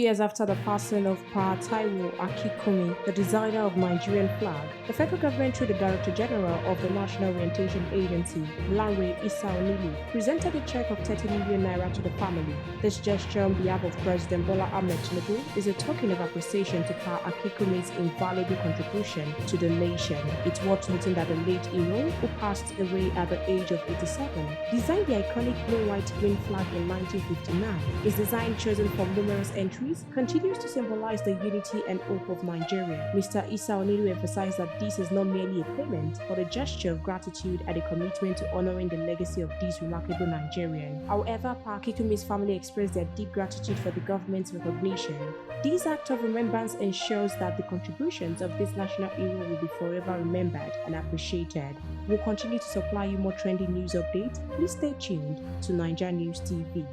years after the passing of Pa Taiwo Akikumi, the designer of Nigerian flag, the federal government, through the Director General of the National Orientation Agency, Lanre Issa-Onilu, presented a check of 30 million naira to the family. This gesture on behalf of President Bola Ahmed Tinubu is a token of appreciation to Pa Akikumi's invaluable contribution to the nation. It's worth noting that the late hero, who passed away at the age of 87, designed the iconic blue-white-green flag in 1959. His design, chosen from numerous entries, continues to symbolize the unity and hope of Nigeria. Mr. Issa-Onilu emphasized that this is not merely a payment, but a gesture of gratitude and a commitment to honoring the legacy of this remarkable Nigerian. However, Pa Akikumi's family expressed their deep gratitude for the government's recognition. This act of remembrance ensures that the contributions of this national hero will be forever remembered and appreciated. We'll continue to supply you more trending news updates. Please stay tuned to NaijaNews TV.